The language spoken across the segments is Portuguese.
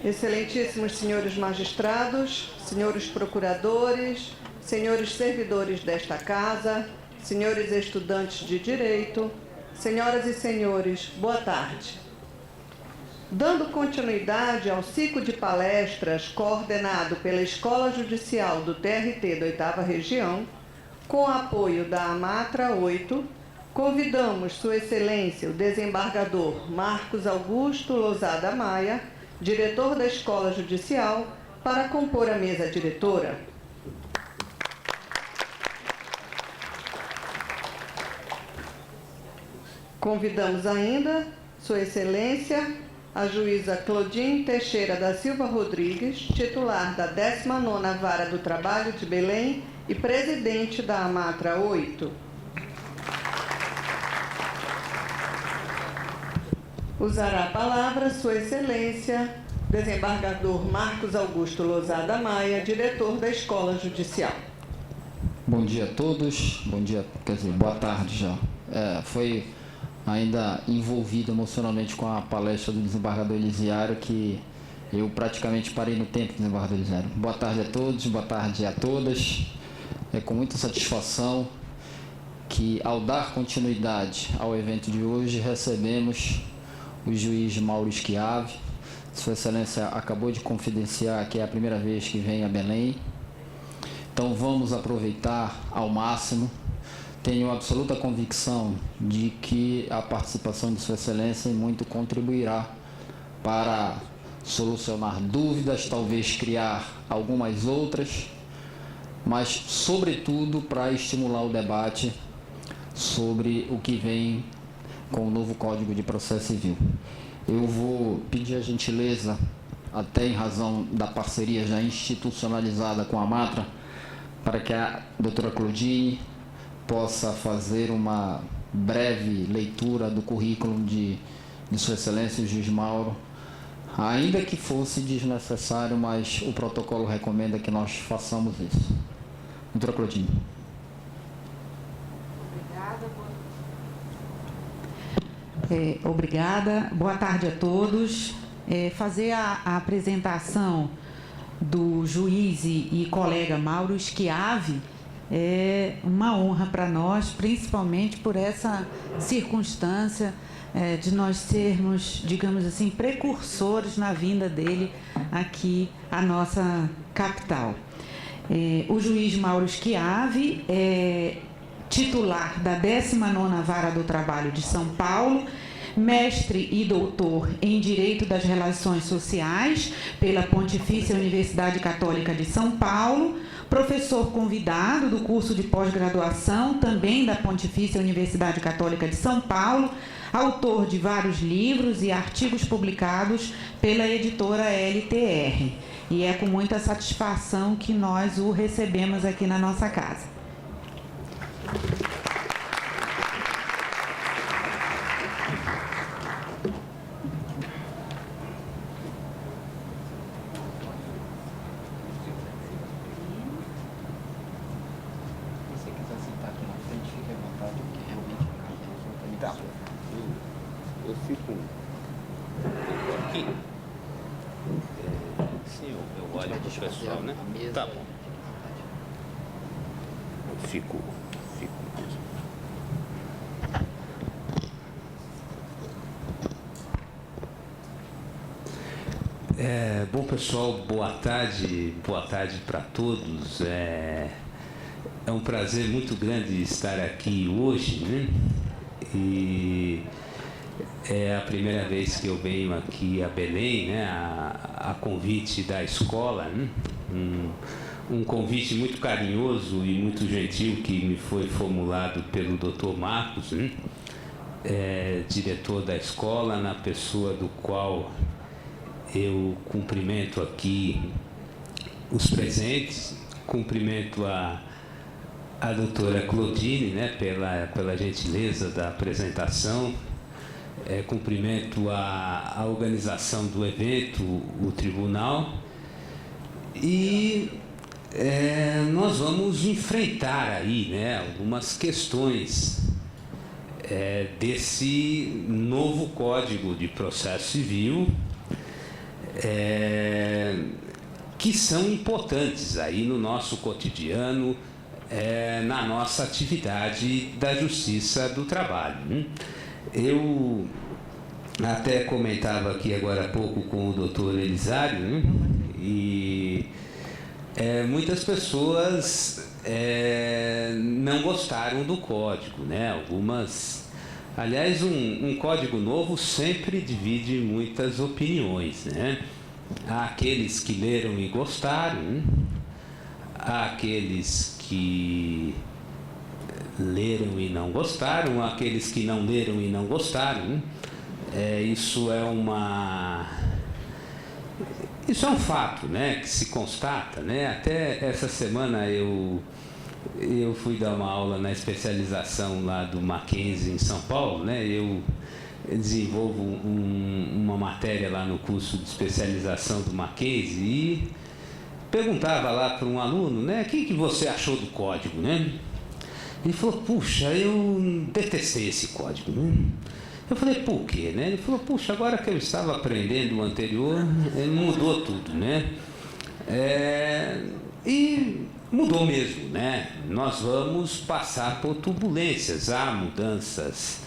Excelentíssimos senhores magistrados, senhores procuradores, senhores servidores desta casa, senhores estudantes de direito, senhoras e senhores, boa tarde. Dando continuidade ao ciclo de palestras coordenado pela Escola Judicial do TRT da 8ª Região, com apoio da AMATRA 8, convidamos Sua Excelência, o desembargador Marcos Augusto Lozada Maia, diretor da Escola Judicial, para compor a mesa diretora. Convidamos ainda Sua Excelência, a juíza Claudine Teixeira da Silva Rodrigues, titular da 19ª Vara do Trabalho de Belém e presidente da AMATRA 8. Usará a palavra Sua Excelência, desembargador Marcos Augusto Lozada Maia, diretor da Escola Judicial. Bom dia a todos, bom dia, quer dizer, boa tarde já. Foi ainda envolvido emocionalmente com a palestra do desembargador Elisiário, que eu praticamente parei no tempo, desembargador Elisiário. Boa tarde a todos, boa tarde a todas. É com muita satisfação que, ao dar continuidade ao evento de hoje, recebemos o juiz Mauro Schiave. Sua Excelência acabou de confidenciar que é a primeira vez que vem a Belém. Então vamos aproveitar ao máximo. Tenho absoluta convicção de que a participação de Sua Excelência muito contribuirá para solucionar dúvidas, talvez criar algumas outras, mas sobretudo para estimular o debate sobre o que vem com o novo Código de Processo Civil. Eu vou pedir a gentileza, até em razão da parceria já institucionalizada com a AMATRA, para que a doutora Claudine possa fazer uma breve leitura do currículo de Sua Excelência, o juiz Mauro, ainda que fosse desnecessário, mas o protocolo recomenda que nós façamos isso. Doutora Claudine. Obrigada. Boa tarde a todos. Fazer a apresentação do juiz e colega Mauro Schiave é uma honra para nós, principalmente por essa circunstância de nós sermos, digamos assim, precursores na vinda dele aqui à nossa capital. O juiz Mauro Schiave é titular da 19ª Vara do Trabalho de São Paulo, mestre e doutor em Direito das Relações Sociais pela Pontifícia Universidade Católica de São Paulo, professor convidado do curso de pós-graduação, também da Pontifícia Universidade Católica de São Paulo, autor de vários livros e artigos publicados pela editora LTR. E é com muita satisfação que nós o recebemos aqui na nossa casa. Eu fico aqui. Sim, eu olho para o pessoal, né? Tá bom. Eu fico mesmo. Bom, pessoal, boa tarde para todos. É um prazer muito grande estar aqui hoje, né? E é a primeira vez que eu venho aqui a Belém, né, a convite da escola, né? Um convite muito carinhoso e muito gentil que me foi formulado pelo Dr. Marcos, né? Diretor da escola, na pessoa do qual eu cumprimento aqui os presentes, cumprimento a doutora Claudine, né, pela gentileza da apresentação, cumprimento a organização do evento, o tribunal, e nós vamos enfrentar aí, né, algumas questões desse novo Código de Processo Civil, que são importantes aí no nosso cotidiano, na nossa atividade da Justiça do Trabalho. Eu até comentava aqui agora há pouco com o doutor Elisário, e muitas pessoas não gostaram do código, né? Algumas... Aliás, um código novo sempre divide muitas opiniões, né? Há aqueles que leram e gostaram, há aqueles que leram e não gostaram, há aqueles que não leram e não gostaram. Isso é um fato, né, que se constata, né? Até essa semana eu fui dar uma aula na especialização lá do Mackenzie em São Paulo, né? Eu desenvolvo uma matéria lá no curso de especialização do Mackenzie e perguntava lá para um aluno, né, o que você achou do código, né? Ele falou, puxa, eu detestei esse código, né? Eu falei, por quê, né? Ele falou, puxa, agora que eu estava aprendendo o anterior, mudou tudo, né? E mudou mesmo, né? Nós vamos passar por turbulências, há mudanças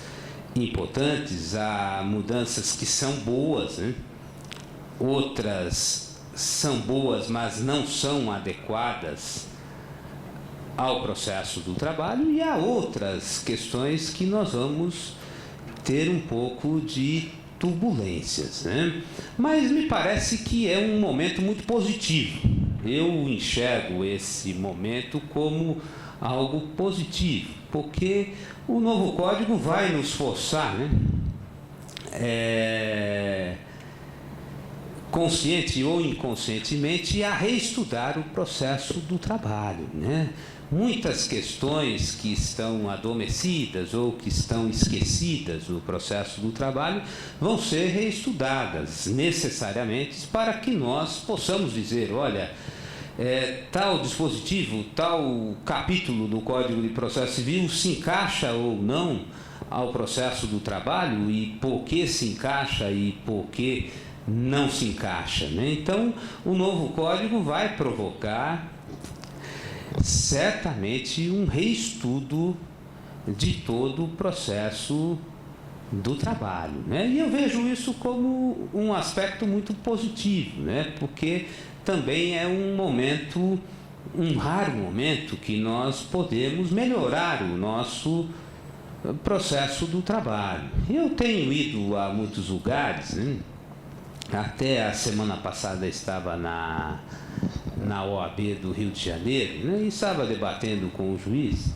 importantes, há mudanças que são boas, né? Outras são boas, mas não são adequadas ao processo do trabalho, e há outras questões que nós vamos ter um pouco de turbulências, né? Mas me parece que é um momento muito positivo. Eu enxergo esse momento como algo positivo, porque o novo código vai nos forçar, né? Consciente ou inconscientemente, a reestudar o processo do trabalho, né? Muitas questões que estão adormecidas ou que estão esquecidas no processo do trabalho vão ser reestudadas necessariamente para que nós possamos dizer, olha, tal dispositivo, tal capítulo do Código de Processo Civil se encaixa ou não ao processo do trabalho, e por que se encaixa e por que não se encaixa, né? Então, o novo código vai provocar certamente um reestudo de todo o processo do trabalho, né? E eu vejo isso como um aspecto muito positivo, né? Porque também é um momento, um raro momento, que nós podemos melhorar o nosso processo do trabalho. Eu tenho ido a muitos lugares, né? Até a semana passada estava na OAB do Rio de Janeiro, né, e estava debatendo com o juiz,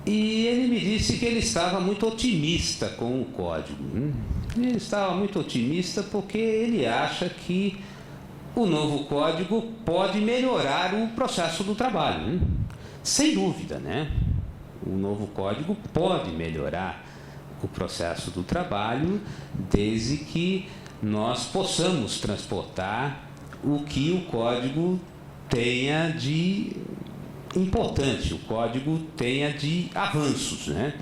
e ele me disse que ele estava muito otimista com o código, né? Ele estava muito otimista porque ele acha que o novo código pode melhorar o processo do trabalho, né? Sem dúvida, né? O novo código pode melhorar o processo do trabalho, desde que nós possamos transportar o que o código tenha de importante, o código tenha de avanços, né?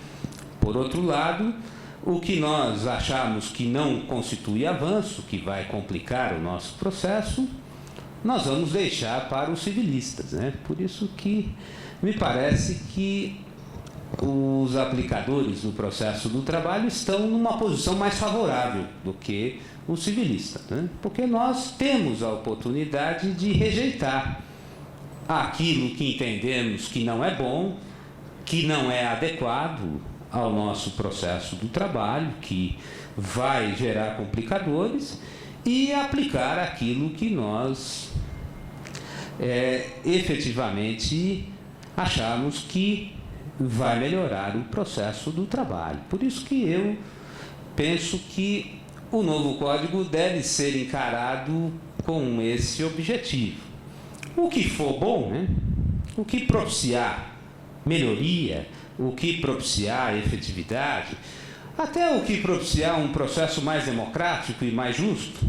Por outro lado, o que nós achamos que não constitui avanço, que vai complicar o nosso processo, nós vamos deixar para os civilistas, né? Por isso que me parece que os aplicadores do processo do trabalho estão numa posição mais favorável do que o civilista, né? Porque nós temos a oportunidade de rejeitar aquilo que entendemos que não é bom, que não é adequado ao nosso processo do trabalho, que vai gerar complicadores, e aplicar aquilo que nós efetivamente achamos que vai melhorar o processo do trabalho. Por isso que eu penso que o novo código deve ser encarado com esse objetivo. O que for bom, né? O que propiciar melhoria, o que propiciar efetividade, até o que propiciar um processo mais democrático e mais justo,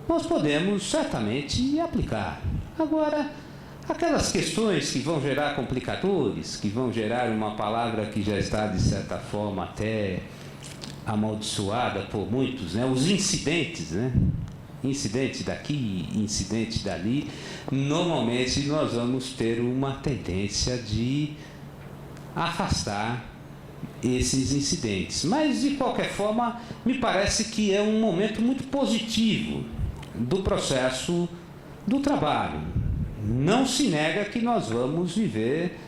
nós podemos certamente aplicar. Agora, aquelas questões que vão gerar complicadores, que vão gerar uma palavra que já está, de certa forma, até amaldiçoada por muitos, né? Os incidentes, né? incidente daqui, incidente dali, normalmente nós vamos ter uma tendência de afastar esses incidentes. Mas, de qualquer forma, me parece que é um momento muito positivo do processo do trabalho. Não se nega que nós vamos viver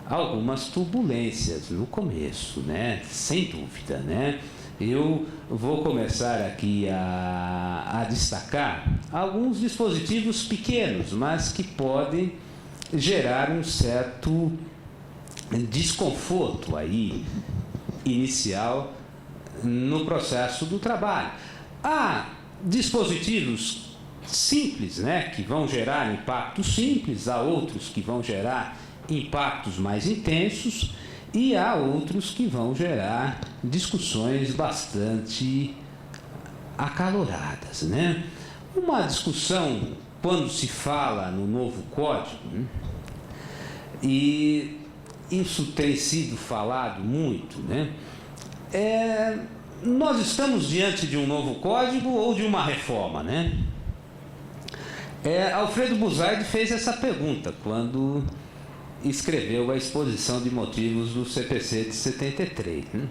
algumas turbulências no começo, né? Sem dúvida, né? Eu vou começar aqui a destacar alguns dispositivos pequenos, mas que podem gerar um certo desconforto aí inicial no processo do trabalho. Há dispositivos simples, né, que vão gerar impactos simples, há outros que vão gerar impactos mais intensos e há outros que vão gerar discussões bastante acaloradas, né? Uma discussão, quando se fala no novo código, né, e isso tem sido falado muito, né? Nós estamos diante de um novo código ou de uma reforma, né? Alfredo Buzaide fez essa pergunta quando escreveu a exposição de motivos do CPC de 73. Né?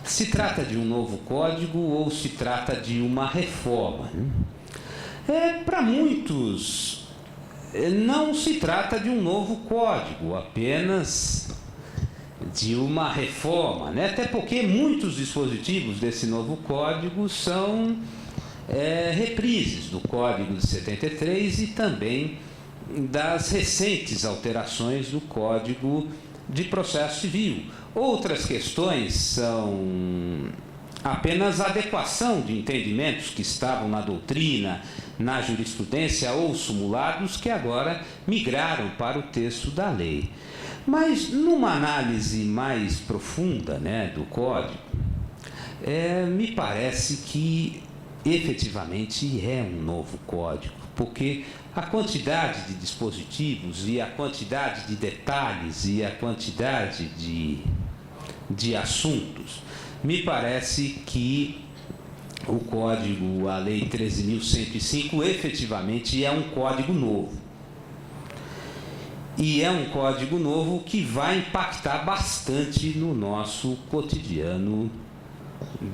Se trata de um novo código ou se trata de uma reforma? Né? Para muitos, não se trata de um novo código, apenas de uma reforma, né? Até porque muitos dispositivos desse novo código são reprises do Código de 73 e também das recentes alterações do Código de Processo Civil. Outras questões são apenas adequação de entendimentos que estavam na doutrina, na jurisprudência ou simulados que agora migraram para o texto da lei. Mas numa análise mais profunda, né, do Código, me parece que efetivamente é um novo Código, porque a quantidade de dispositivos e a quantidade de detalhes e a quantidade de assuntos, me parece que o Código, a Lei 13.105, efetivamente é um Código novo. E é um Código novo que vai impactar bastante no nosso cotidiano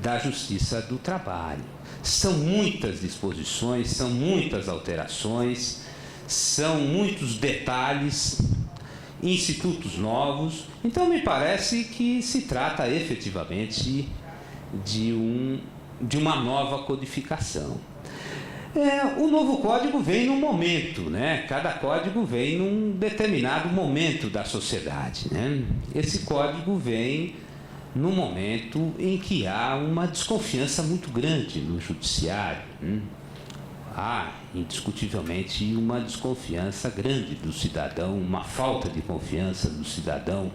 da Justiça do Trabalho. São muitas disposições, são muitas alterações, são muitos detalhes, institutos novos. Então, me parece que se trata efetivamente de uma nova codificação. O novo código vem num momento, né? Cada código vem num determinado momento da sociedade, né? Esse código vem no momento em que há uma desconfiança muito grande no judiciário. Há, indiscutivelmente, uma desconfiança grande do cidadão, uma falta de confiança do cidadão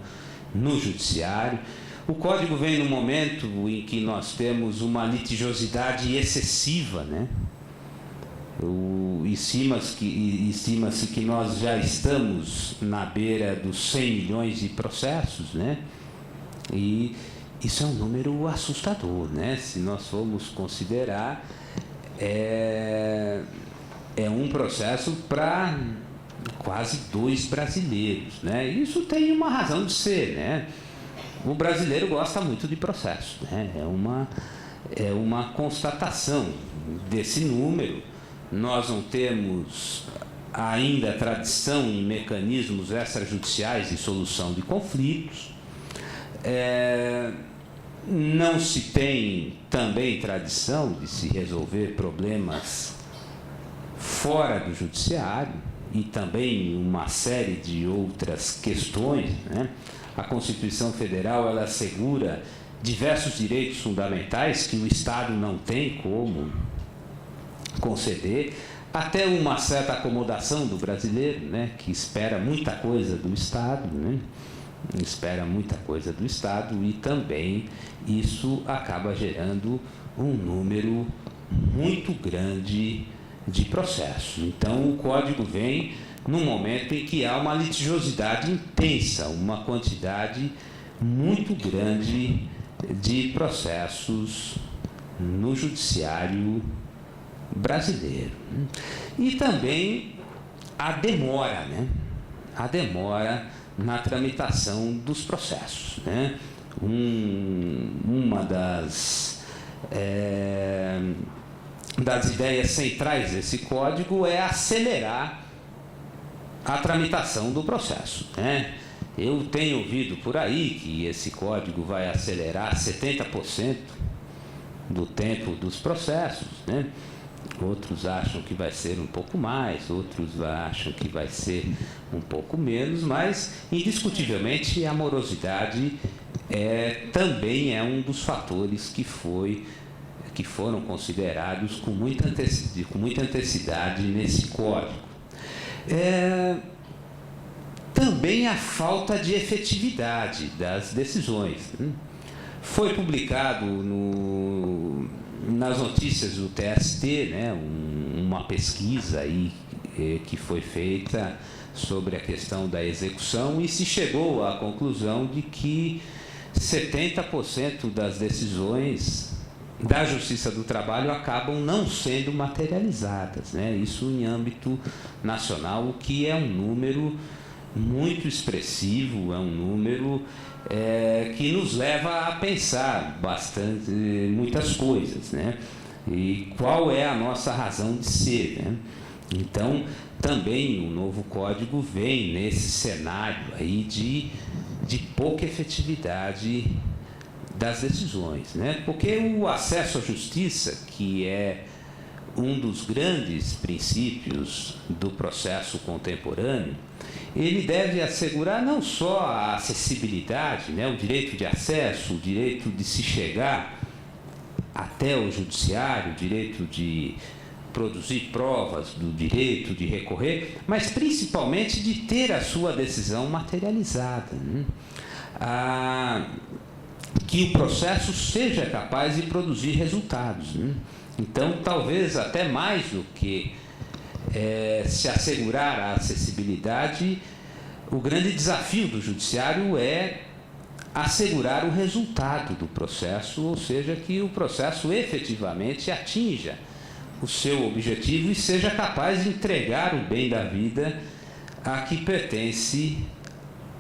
no judiciário. O Código vem no momento em que nós temos uma litigiosidade excessiva, né? Estima-se que nós já estamos na beira dos 100 milhões de processos, né? E isso é um número assustador, né? Se nós formos considerar, é um processo para quase 2 brasileiros, né? Isso tem uma razão de ser, né? O brasileiro gosta muito de processo, né? É uma constatação desse número. Nós não temos ainda tradição em mecanismos extrajudiciais de solução de conflitos. Não se tem também tradição de se resolver problemas fora do judiciário e também uma série de outras questões, né? A Constituição Federal, ela assegura diversos direitos fundamentais que o Estado não tem como conceder, até uma certa acomodação do brasileiro, né? Que espera muita coisa do Estado, né? Espera muita coisa do Estado e também isso acaba gerando um número muito grande de processos. Então, o Código vem num momento em que há uma litigiosidade intensa, uma quantidade muito grande de processos no judiciário brasileiro. E também a demora, né? A demora na tramitação dos processos, né? Uma das ideias centrais desse código é acelerar a tramitação do processo, né? Eu tenho ouvido por aí que esse código vai acelerar 70% do tempo dos processos, né? Outros acham que vai ser um pouco mais, outros acham que vai ser um pouco menos, mas indiscutivelmente a morosidade também é um dos fatores que foram considerados com muita intensidade nesse código. Também a falta de efetividade das decisões. Foi publicado nas notícias do TST, né, uma pesquisa aí, que foi feita sobre a questão da execução, e se chegou à conclusão de que 70% das decisões da Justiça do Trabalho acabam não sendo materializadas, né? Isso em âmbito nacional, o que é um número muito expressivo, é um número que nos leva a pensar muitas coisas, né? E qual é a nossa razão de ser, né? Então, também o novo código vem nesse cenário aí de pouca efetividade das decisões, né? Porque o acesso à justiça, que é um dos grandes princípios do processo contemporâneo, ele deve assegurar não só a acessibilidade, né, o direito de acesso, o direito de se chegar até o judiciário, o direito de produzir provas, do direito de recorrer, mas principalmente de ter a sua decisão materializada, né? Que o processo seja capaz de produzir resultados, né? Então, talvez até mais do que se assegurar a acessibilidade, o grande desafio do judiciário é assegurar o resultado do processo, ou seja, que o processo efetivamente atinja o seu objetivo e seja capaz de entregar o bem da vida a que pertence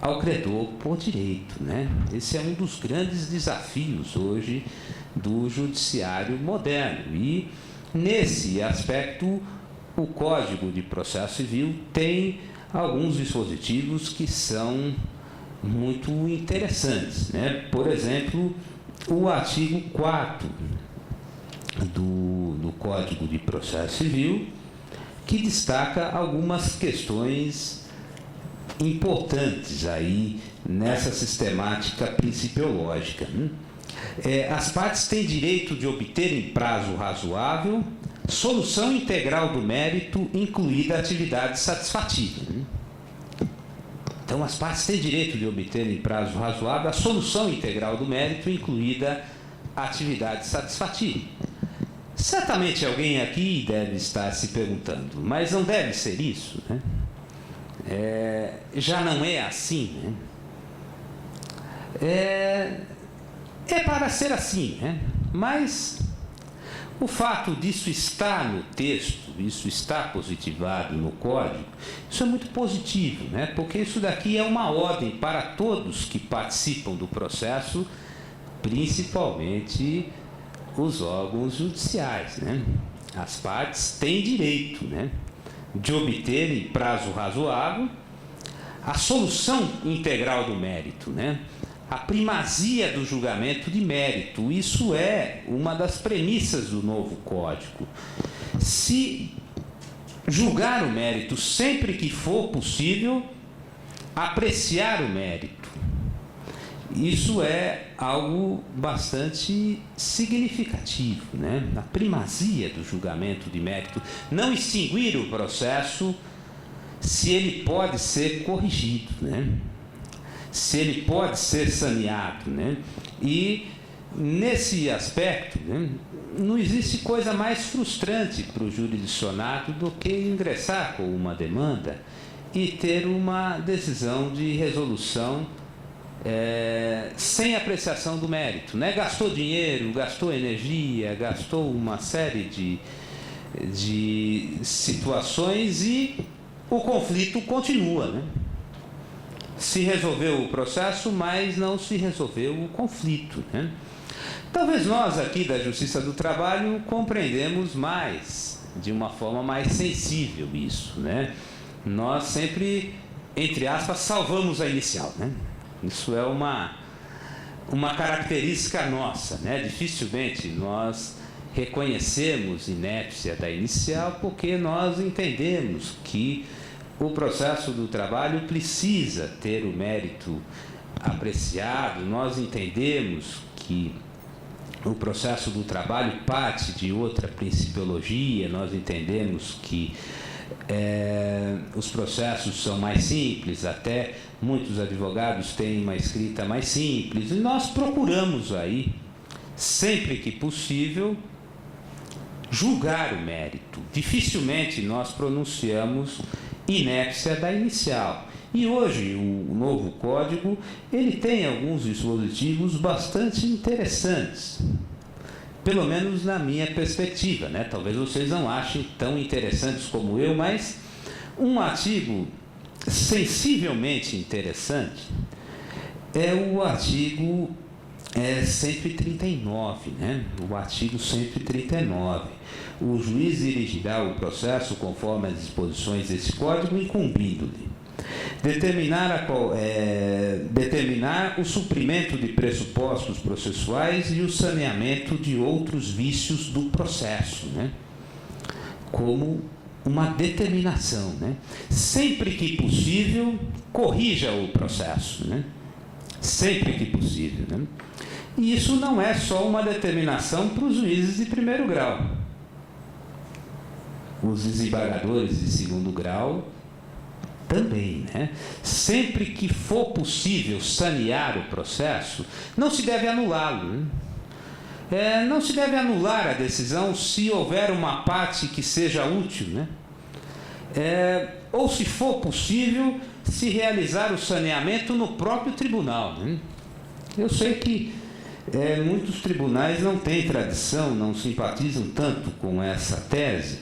ao credor por direito, né? Esse é um dos grandes desafios hoje do judiciário moderno. E, nesse aspecto, o Código de Processo Civil tem alguns dispositivos que são muito interessantes, né? Por exemplo, o artigo 4º do Código de Processo Civil, que destaca algumas questões importantes aí nessa sistemática principiológica. As partes têm direito de obter em prazo razoável solução integral do mérito, incluída a atividade satisfativa. Então, as partes têm direito de obter em prazo razoável a solução integral do mérito, incluída a atividade satisfativa. Certamente alguém aqui deve estar se perguntando, mas não deve ser isso, né? Já não é assim, né? É para ser assim, né? Mas o fato disso estar no texto, isso está positivado no código, isso é muito positivo, né? Porque isso daqui é uma ordem para todos que participam do processo, principalmente os órgãos judiciais, né? As partes têm direito, né, de obter em prazo razoável a solução integral do mérito, né? A primazia do julgamento de mérito. Isso é uma das premissas do novo Código. Se julgar o mérito sempre que for possível, apreciar o mérito. Isso é algo bastante significativo, né? A primazia do julgamento de mérito. Não extinguir o processo se ele pode ser corrigido, né? Se ele pode ser saneado, né? E, nesse aspecto, né, não existe coisa mais frustrante para o jurisdicionado do que ingressar com uma demanda e ter uma decisão de resolução sem apreciação do mérito, né? Gastou dinheiro, gastou energia, gastou uma série de situações e o conflito continua, né? Se resolveu o processo, mas não se resolveu o conflito, né? Talvez nós aqui da Justiça do Trabalho compreendemos mais, de uma forma mais sensível isso, né? Nós sempre, entre aspas, salvamos a inicial, né? Isso é uma característica nossa, né? Dificilmente nós reconhecemos inépcia da inicial porque nós entendemos que o processo do trabalho precisa ter o mérito apreciado, nós entendemos que o processo do trabalho parte de outra principiologia, nós entendemos que os processos são mais simples, até muitos advogados têm uma escrita mais simples, e nós procuramos aí, sempre que possível, julgar o mérito. Dificilmente nós pronunciamos inépcia da inicial. E hoje o novo código, ele tem alguns dispositivos bastante interessantes, pelo menos na minha perspectiva, né? Talvez vocês não achem tão interessantes como eu, mas um artigo sensivelmente interessante é o artigo 139, né? O artigo 139. O juiz dirigirá o processo conforme as disposições desse código, incumbindo-lhe determinar o suprimento de pressupostos processuais e o saneamento de outros vícios do processo, né? Como uma determinação, né? Sempre que possível, corrija o processo, né? Sempre que possível, né? E isso não é só uma determinação para os juízes de primeiro grau. Os desembargadores de segundo grau também, né? Sempre que for possível sanear o processo, não se deve anulá-lo, né? Não se deve anular a decisão se houver uma parte que seja útil, né? Ou, se for possível, se realizar o saneamento no próprio tribunal, né? Eu sei que muitos tribunais não têm tradição, não simpatizam tanto com essa tese,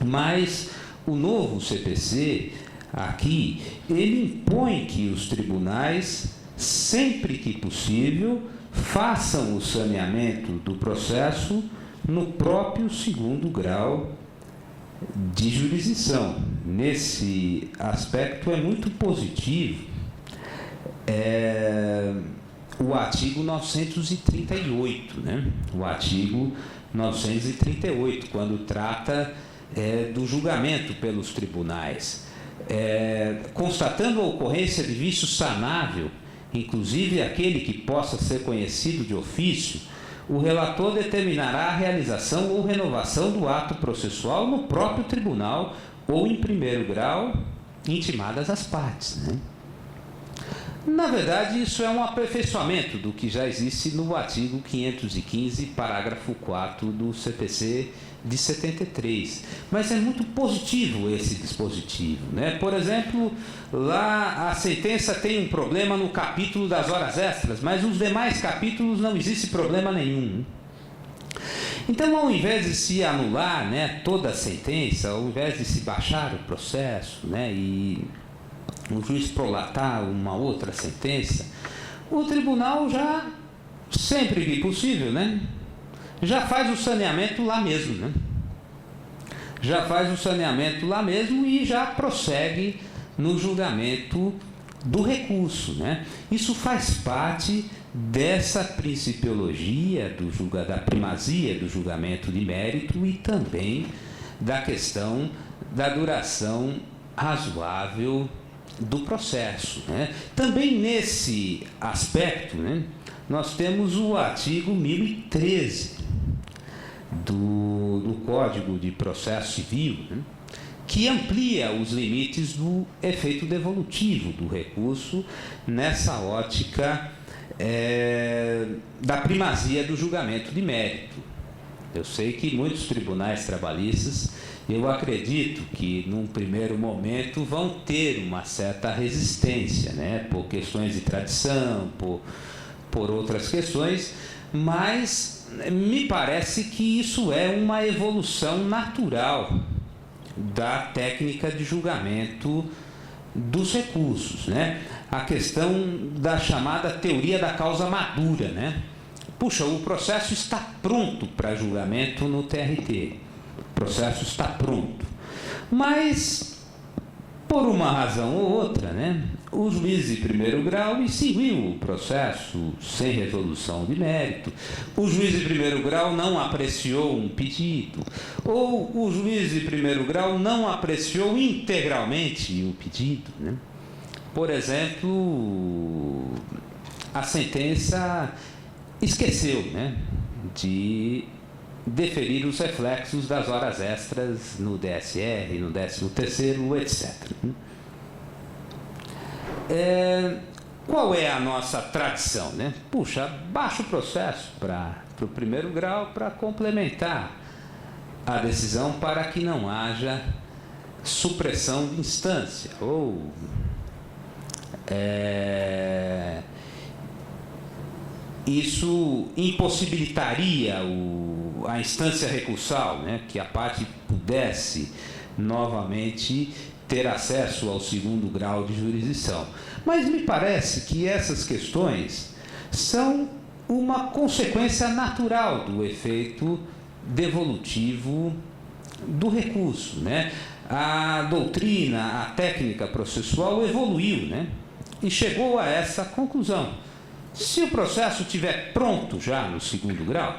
mas o novo CPC aqui, ele impõe que os tribunais, sempre que possível, façam o saneamento do processo no próprio segundo grau de jurisdição. Nesse aspecto é muito positivo o artigo 938, né? O artigo 938, quando trata do julgamento pelos tribunais. Constatando a ocorrência de vício sanável, inclusive aquele que possa ser conhecido de ofício, o relator determinará a realização ou renovação do ato processual no próprio tribunal ou em primeiro grau, intimadas as partes, né? Na verdade, isso é um aperfeiçoamento do que já existe no artigo 515, parágrafo 4 do CPC de 73. Mas é muito positivo esse dispositivo, né? Por exemplo, lá a sentença tem um problema no capítulo das horas extras, mas nos demais capítulos não existe problema nenhum. Então, ao invés de se anular, né, toda a sentença, ao invés de se baixar o processo, né, e o juiz prolatar uma outra sentença, o tribunal já, sempre que possível, né, já faz o saneamento lá mesmo, né? Já faz o saneamento lá mesmo e já prossegue no julgamento do recurso, né? Isso faz parte dessa principiologia da primazia do julgamento de mérito e também da questão da duração razoável do processo, né? Também nesse aspecto, né, nós temos o artigo 1013 do Código de Processo Civil, né, que amplia os limites do efeito devolutivo do recurso nessa ótica da primazia do julgamento de mérito. Eu sei que muitos tribunais trabalhistas, eu acredito que num primeiro momento vão ter uma certa resistência, né, por questões de tradição, por outras questões, mas me parece que isso é uma evolução natural da técnica de julgamento dos recursos, né? A questão da chamada teoria da causa madura, né? Puxa, o processo está pronto para julgamento no TRT. O processo está pronto. Mas, por uma razão ou outra, né, o juiz de primeiro grau extinguiu o processo sem resolução de mérito, o juiz de primeiro grau não apreciou um pedido, ou o juiz de primeiro grau não apreciou integralmente o pedido, né? Por exemplo, a sentença esqueceu, né, de deferir os reflexos das horas extras no DSR, no 13º, etc. Qual é a nossa tradição, né? Puxa, baixa o processo para o primeiro grau para complementar a decisão para que não haja supressão de instância ou isso impossibilitaria a instância recursal, né, que a parte pudesse novamente ter acesso ao segundo grau de jurisdição. Mas me parece que essas questões são uma consequência natural do efeito devolutivo do recurso, né? A doutrina, a técnica processual evoluiu, né, e chegou a essa conclusão. Se o processo estiver pronto já no segundo grau,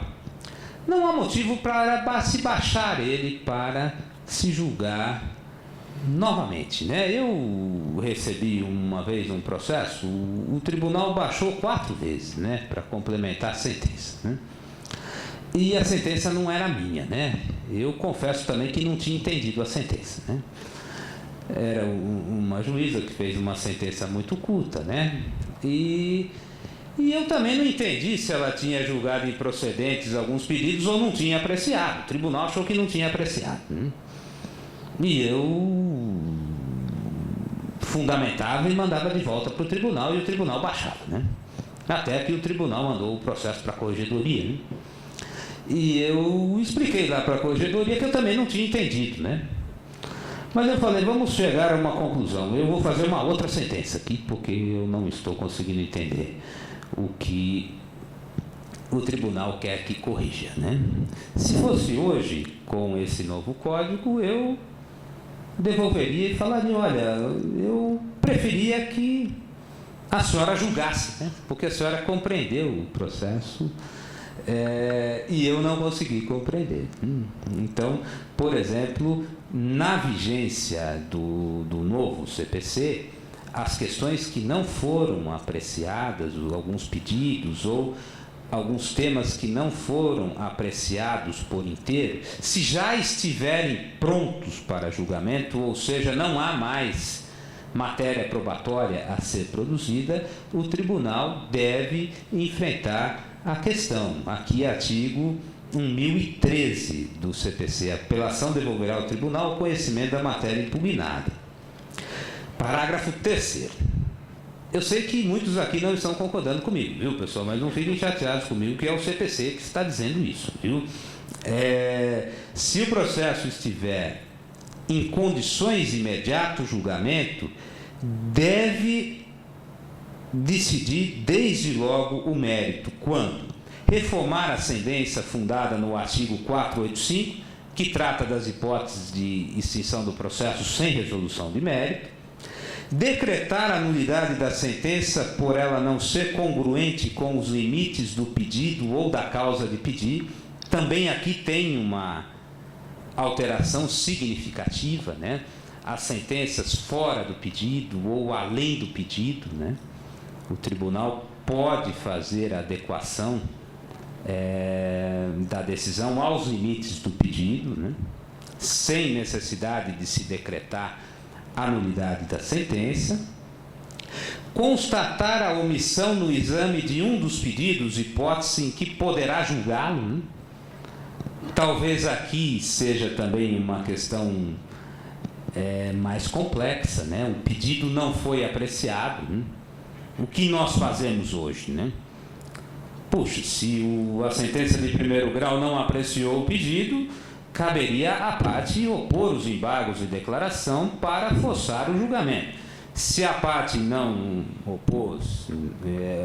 não há motivo para se baixar ele para se julgar novamente, né? Eu recebi uma vez um processo, o tribunal baixou 4 vezes, né, para complementar a sentença, né? E a sentença não era minha, né? Eu confesso também que não tinha entendido a sentença, né? Era uma juíza que fez uma sentença muito curta, né? E eu também não entendi se ela tinha julgado improcedentes alguns pedidos ou não tinha apreciado. O tribunal achou que não tinha apreciado, né? E eu fundamentava e mandava de volta para o tribunal e o tribunal baixava, né? Até que o tribunal mandou o processo para a corregedoria, né? E eu expliquei lá para a corregedoria que eu também não tinha entendido, né? Mas eu falei, vamos chegar a uma conclusão. Eu vou fazer uma outra sentença aqui, porque eu não estou conseguindo entender o que o tribunal quer que corrija, né? Se fosse hoje, com esse novo código, eu devolveria e falaria, olha, eu preferia que a senhora julgasse, né? Porque a senhora compreendeu o processo e eu não consegui compreender. Então, por exemplo, na vigência do novo CPC, as questões que não foram apreciadas, alguns pedidos ou alguns temas que não foram apreciados por inteiro, se já estiverem prontos para julgamento, ou seja, não há mais matéria probatória a ser produzida, o tribunal deve enfrentar a questão. Aqui é artigo 1013 do CPC. A apelação devolverá ao tribunal o conhecimento da matéria impugnada. Parágrafo 3º. Eu sei que muitos aqui não estão concordando comigo, viu, pessoal? Mas não fiquem chateados comigo, que é o CPC que está dizendo isso, viu? Se o processo estiver em condições de imediato julgamento, deve decidir desde logo o mérito. Quando? Reformar a sentença fundada no artigo 485, que trata das hipóteses de extinção do processo sem resolução de mérito, decretar a nulidade da sentença por ela não ser congruente com os limites do pedido ou da causa de pedir. Também aqui tem uma alteração significativa, né? As sentenças fora do pedido ou além do pedido, né? O tribunal pode fazer a adequação da decisão aos limites do pedido, né? Sem necessidade de se decretar a nulidade da sentença. Constatar a omissão no exame de um dos pedidos, hipótese em que poderá julgá-lo, né? Talvez aqui seja também uma questão mais complexa, né? O pedido não foi apreciado, né? O que nós fazemos hoje, né? puxa, se a sentença de primeiro grau não apreciou o pedido, caberia à parte opor os embargos de declaração para forçar o julgamento. Se a parte não opôs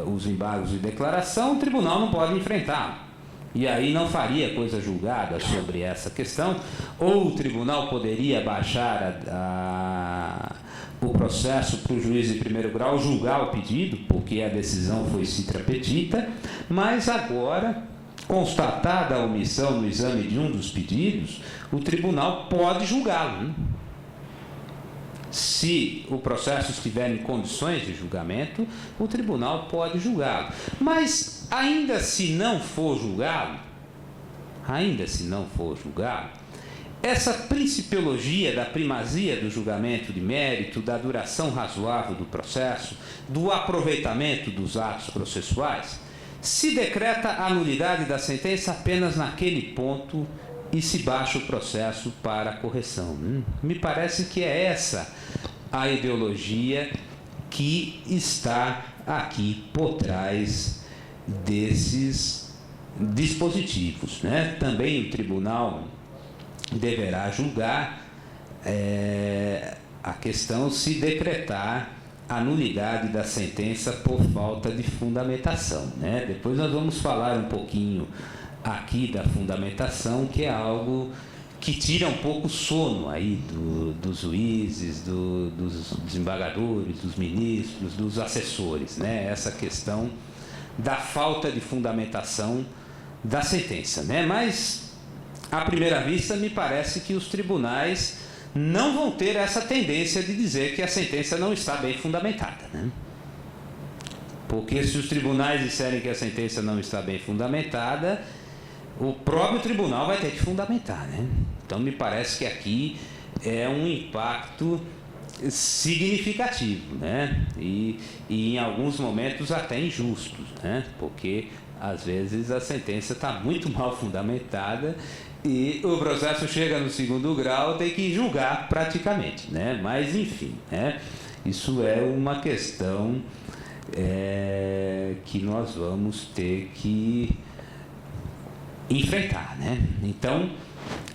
os embargos de declaração, o tribunal não pode enfrentá-lo. E aí não faria coisa julgada sobre essa questão, ou o tribunal poderia baixar o processo para o juiz de primeiro grau julgar o pedido, porque a decisão foi citra petita, mas agora, constatada a omissão no exame de um dos pedidos, o tribunal pode julgá-lo. Se o processo estiver em condições de julgamento, o tribunal pode julgá-lo. Mas, ainda se não for julgá-lo, essa principiologia da primazia do julgamento de mérito, da duração razoável do processo, do aproveitamento dos atos processuais, se decreta a nulidade da sentença apenas naquele ponto e se baixa o processo para correção. Me parece que é essa a ideologia que está aqui por trás desses dispositivos, né? Também o tribunal deverá julgar a questão se decretar a nulidade da sentença por falta de fundamentação, né? Depois nós vamos falar um pouquinho aqui da fundamentação, que é algo que tira um pouco o sono aí dos juízes, dos desembargadores, dos ministros, dos assessores, né? Essa questão da falta de fundamentação da sentença, né? Mas, à primeira vista, me parece que os tribunais não vão ter essa tendência de dizer que a sentença não está bem fundamentada, né? Porque se os tribunais disserem que a sentença não está bem fundamentada, o próprio tribunal vai ter que fundamentar, né? Então, me parece que aqui é um impacto significativo, né? E em alguns momentos até injustos, né? Porque, às vezes, a sentença está muito mal fundamentada e o processo chega no segundo grau, tem que julgar praticamente, né? Mas, enfim, né? Isso é uma questão que nós vamos ter que enfrentar, né? Então,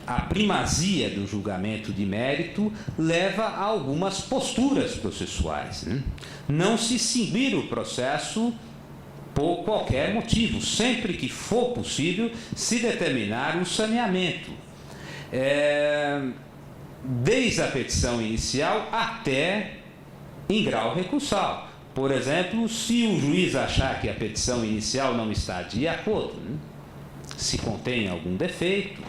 a primazia do julgamento de mérito leva a algumas posturas processuais, né? Não se extinguir o processo por qualquer motivo, sempre que for possível se determinar o saneamento, desde a petição inicial até em grau recursal. Por exemplo, se o juiz achar que a petição inicial não está de acordo, né? Se contém algum defeito,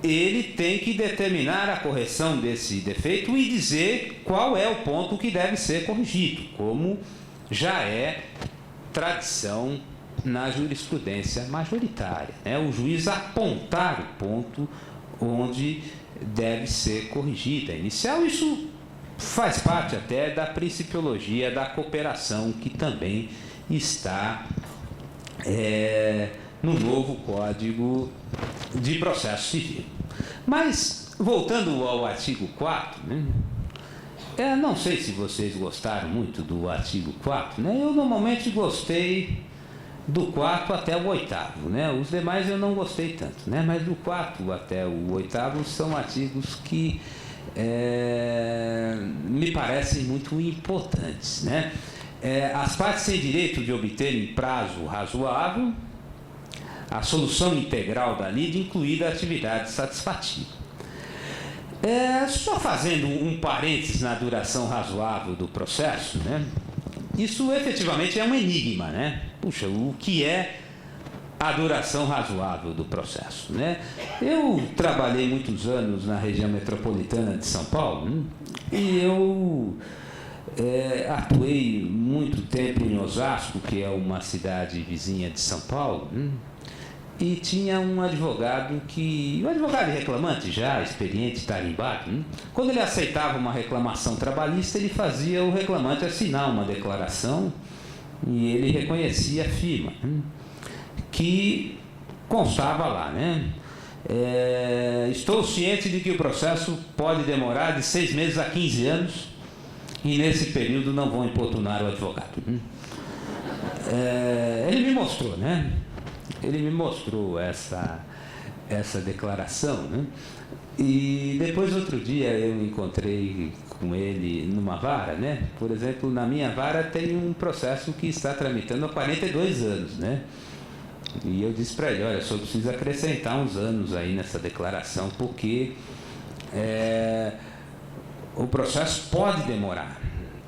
ele tem que determinar a correção desse defeito e dizer qual é o ponto que deve ser corrigido, como já é tradição na jurisprudência majoritária, né? O juiz apontar o ponto onde deve ser corrigida a inicial. Isso faz parte até da principiologia da cooperação, que também está no novo Código de Processo Civil. Mas, voltando ao artigo 4º, né? Não sei se vocês gostaram muito do artigo 4º, né? Eu normalmente gostei do 4º até o 8º, né? Os demais eu não gostei tanto, né? Mas do 4º até o 8º são artigos que me parecem muito importantes, né? As partes têm direito de obter em prazo razoável a solução integral da lide, incluída a atividade satisfativa. Só fazendo um parênteses na duração razoável do processo, né? Isso efetivamente é um enigma, né? Puxa, o que é a duração razoável do processo, né? Eu trabalhei muitos anos na região metropolitana de São Paulo, né? E eu atuei muito tempo em Osasco, que é uma cidade vizinha de São Paulo, né? E tinha um advogado reclamante já, experiente, tarimbado, né? Quando ele aceitava uma reclamação trabalhista, ele fazia o reclamante assinar uma declaração e ele reconhecia a firma, né? Que constava lá, né? Estou ciente de que o processo pode demorar de 6 meses a 15 anos e nesse período não vou importunar o advogado, né? Ele me mostrou, né? ele me mostrou essa declaração, né? E depois, outro dia, eu encontrei com ele numa vara, né? Por exemplo, na minha vara tem um processo que está tramitando há 42 anos, né? E eu disse para ele, olha, só precisa acrescentar uns anos aí nessa declaração, porque o processo pode demorar.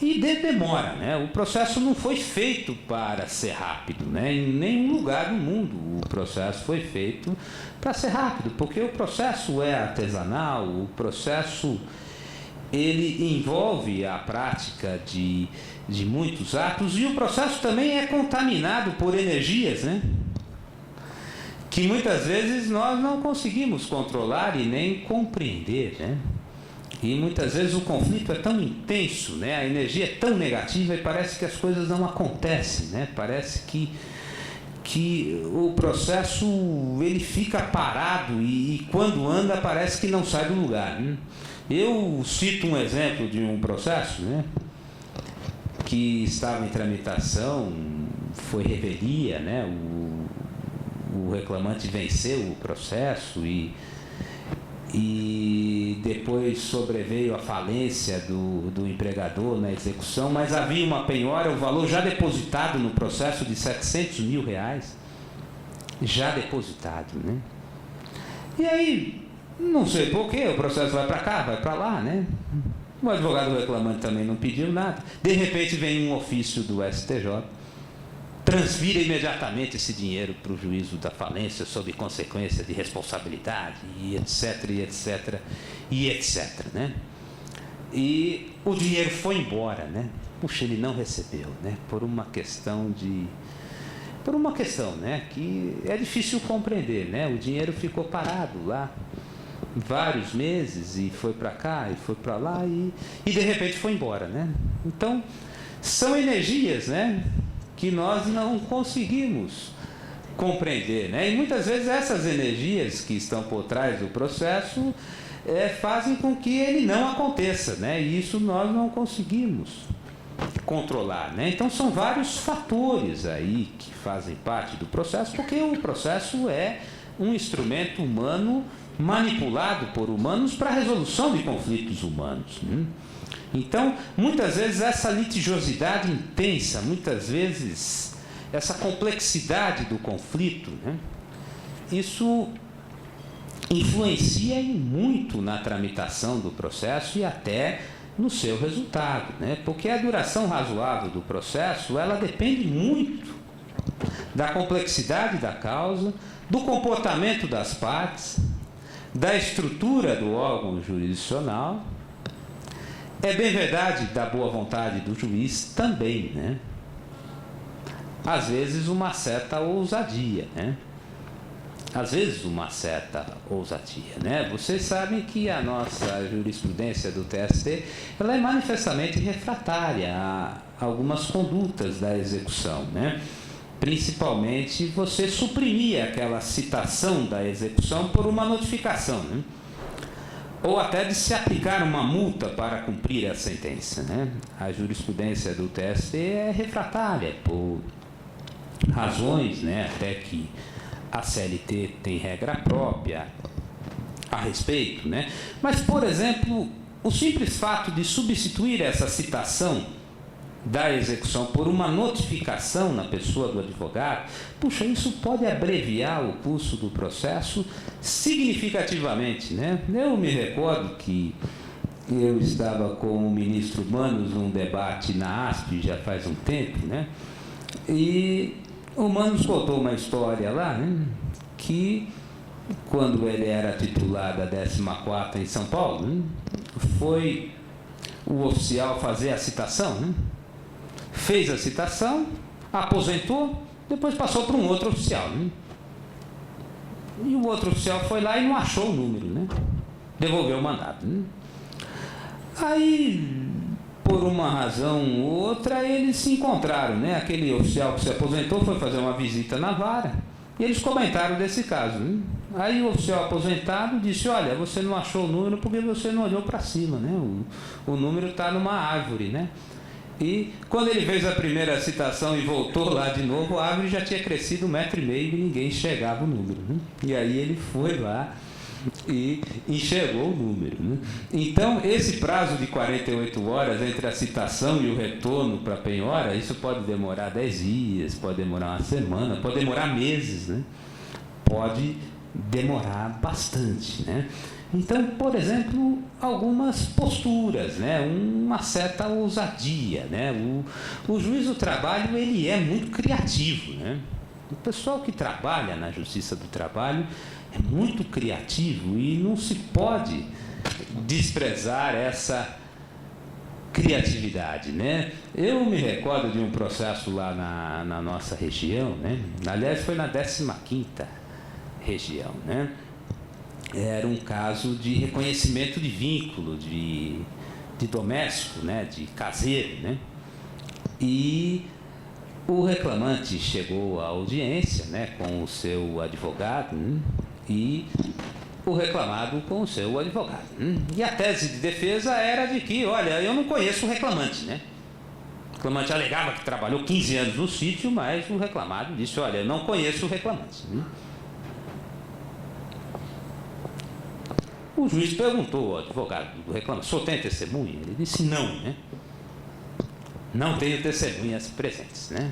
E demora, né? O processo não foi feito para ser rápido, né? Em nenhum lugar do mundo o processo foi feito para ser rápido, porque o processo é artesanal, o processo ele envolve a prática de muitos atos, e o processo também é contaminado por energias, né? Que muitas vezes nós não conseguimos controlar e nem compreender, né? E muitas vezes o conflito é tão intenso, né? A energia é tão negativa e parece que as coisas não acontecem, né? Parece que o processo ele fica parado e quando anda parece que não sai do lugar, né? Eu cito um exemplo de um processo, né? Que estava em tramitação, foi revelia, né? O reclamante venceu o processo e depois sobreveio a falência do empregador na execução, mas havia uma penhora, o valor já depositado no processo de R$700 mil, já depositado, né? E aí, não sei porquê, o processo vai para cá, vai para lá, né? O advogado reclamante também não pediu nada. De repente vem um ofício do STJ, transfira imediatamente esse dinheiro para o juízo da falência sob consequência de responsabilidade, e etc, e etc, e etc, né? E o dinheiro foi embora, né? Puxa, ele não recebeu, né? Por uma questão, né? Que é difícil compreender, né? O dinheiro ficou parado lá vários meses e foi para cá e foi para lá e de repente foi embora, né? Então, são energias, né? Que nós não conseguimos compreender, né? E muitas vezes essas energias que estão por trás do processo fazem com que ele não aconteça, né? E isso nós não conseguimos controlar, né? Então são vários fatores aí que fazem parte do processo, porque o processo é um instrumento humano manipulado por humanos para a resolução de conflitos humanos, né? Então, muitas vezes essa litigiosidade intensa, muitas vezes essa complexidade do conflito, né? Isso influencia muito na tramitação do processo e até no seu resultado, né? Porque a duração razoável do processo, ela depende muito da complexidade da causa, do comportamento das partes, da estrutura do órgão jurisdicional. É bem verdade da boa vontade do juiz também, né? Às vezes uma certa ousadia, né? Às vezes uma certa ousadia, né? Vocês sabem que a nossa jurisprudência do TST, ela é manifestamente refratária a algumas condutas da execução, né? Principalmente você suprimir aquela citação da execução por uma notificação, né? Ou até de se aplicar uma multa para cumprir a sentença, né? A jurisprudência do TST é refratária por razões, né? Até que a CLT tem regra própria a respeito, né? Mas, por exemplo, o simples fato de substituir essa citação da execução por uma notificação na pessoa do advogado, puxa, isso pode abreviar o curso do processo significativamente, né? Eu me recordo que eu estava com o ministro Manos num debate na ASP já faz um tempo, né? E o Manos contou uma história lá, né? Que quando ele era titular da 14ª em São Paulo, né? Foi o oficial fazer a citação, né? Fez a citação, aposentou, depois passou para um outro oficial, né? E o outro oficial foi lá e não achou o número, né? Devolveu o mandado, né? Aí, por uma razão ou outra, eles se encontraram, né? Aquele oficial que se aposentou foi fazer uma visita na vara e eles comentaram desse caso, né? Aí o oficial aposentado disse, olha, você não achou o número porque você não olhou para cima, né? O número está numa árvore, né? E quando ele fez a primeira citação e voltou lá de novo, a árvore já tinha crescido 1,5 m e ninguém enxergava o número, né? E aí ele foi lá e enxergou o número, né? Então, esse prazo de 48 horas entre a citação e o retorno para a penhora, isso pode demorar 10 dias, pode demorar uma semana, pode demorar meses, né? Pode demorar bastante, né? Então, por exemplo, algumas posturas, né? Uma certa ousadia, né? O juiz do trabalho, ele é muito criativo, né? O pessoal que trabalha na Justiça do Trabalho é muito criativo e não se pode desprezar essa criatividade, né? Eu me recordo de um processo lá na nossa região, né? Aliás, foi na 15ª região, né? Era um caso de reconhecimento de vínculo de doméstico, né? De caseiro, né? E o reclamante chegou à audiência, né? Com o seu advogado, né? E o reclamado com o seu advogado. E a tese de defesa era de que, olha, eu não conheço o reclamante, né? O reclamante alegava que trabalhou 15 anos no sítio, mas o reclamado disse, olha, eu não conheço o reclamante. O juiz perguntou ao advogado do reclamante, o senhor tem testemunha? Ele disse não, né? Não tenho testemunhas presentes, né?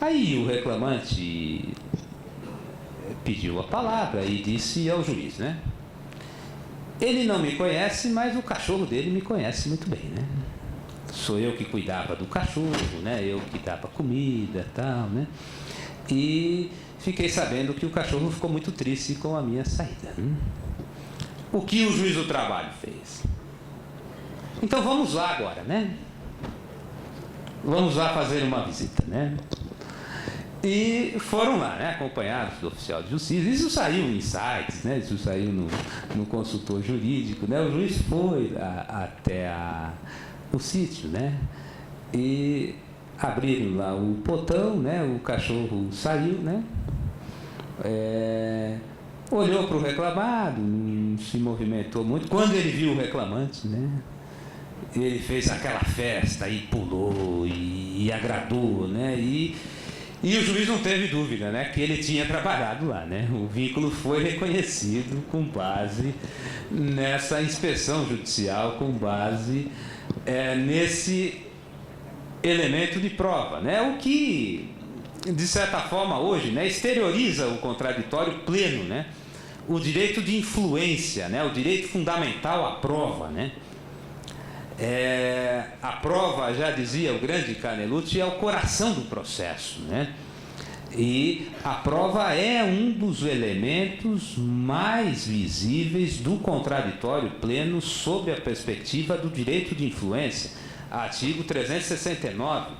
Aí o reclamante pediu a palavra e disse ao juiz, né? Ele não me conhece, mas o cachorro dele me conhece muito bem, né? Sou eu que cuidava do cachorro, né? Eu que dava comida, tal, né? E fiquei sabendo que o cachorro ficou muito triste com a minha saída. O que o juiz do trabalho fez? Então vamos lá agora, né? Vamos lá fazer uma visita, né? E foram lá, né? Acompanhados do oficial de justiça. Isso saiu em sites, né? Isso saiu no consultor jurídico, né? O juiz foi até o sítio, né? E abriram lá o portão, né? O cachorro saiu, né? Olhou para o reclamado, não se movimentou muito. Quando ele viu o reclamante, né? Ele fez aquela festa e pulou e agradou, né? E o juiz não teve dúvida, né? Que ele tinha trabalhado lá, né? O vínculo foi reconhecido com base nessa inspeção judicial, com base nesse elemento de prova, né? O que, de certa forma, hoje, né, exterioriza o contraditório pleno, né? O direito de influência, né? O direito fundamental à prova, né? A prova, já dizia o grande Canelucci, é o coração do processo, né? E a prova é um dos elementos mais visíveis do contraditório pleno sob a perspectiva do direito de influência. Artigo 369.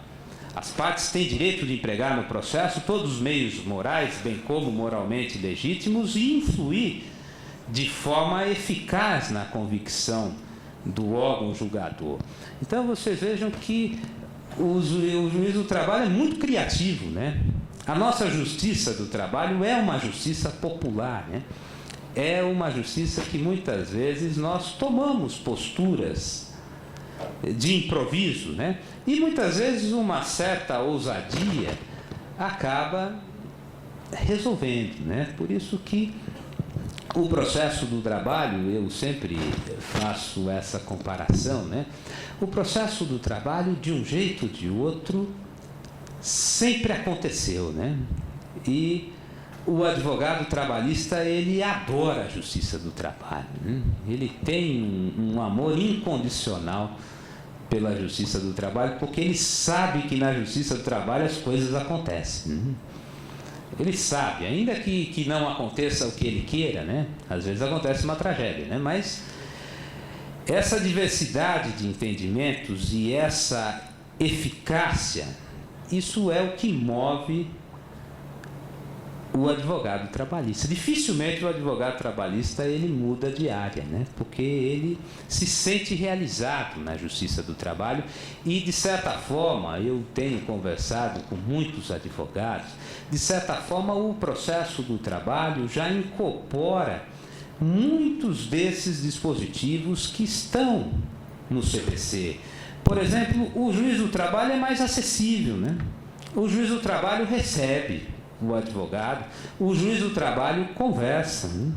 As partes têm direito de empregar no processo todos os meios morais, bem como moralmente legítimos, e influir de forma eficaz na convicção do órgão julgador. Então, vocês vejam que o juiz do trabalho é muito criativo, né? A nossa justiça do trabalho é uma justiça popular, né? É uma justiça que muitas vezes nós tomamos posturas de improviso, né? E muitas vezes uma certa ousadia acaba resolvendo, né? Por isso que o processo do trabalho, eu sempre faço essa comparação, né? O processo do trabalho, de um jeito ou de outro, sempre aconteceu, né? E o advogado trabalhista, ele adora a justiça do trabalho, né? Ele tem um amor incondicional pela justiça do trabalho, porque ele sabe que na justiça do trabalho as coisas acontecem, né? Ele sabe, ainda que não aconteça o que ele queira, né? Às vezes acontece uma tragédia, né? Mas essa diversidade de entendimentos e essa eficácia, isso é o que move o advogado trabalhista. Dificilmente o advogado trabalhista ele muda de área, né? Porque ele se sente realizado na justiça do trabalho e, de certa forma, eu tenho conversado com muitos advogados, de certa forma o processo do trabalho já incorpora muitos desses dispositivos que estão no CPC. Por exemplo, o juiz do trabalho é mais acessível, né? O juiz do trabalho recebe o advogado, o juiz do trabalho conversa, né?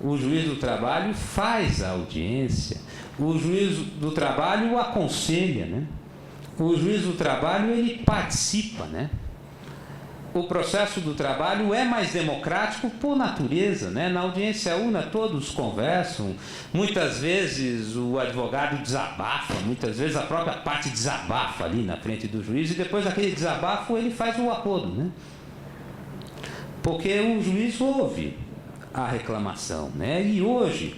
O juiz do trabalho faz a audiência, o juiz do trabalho aconselha, né? O juiz do trabalho, ele participa, né? O processo do trabalho é mais democrático por natureza, né? Na audiência una todos conversam, muitas vezes o advogado desabafa, muitas vezes a própria parte desabafa ali na frente do juiz e depois daquele desabafo ele faz o acordo, né? Porque o juiz ouve a reclamação, né? E hoje,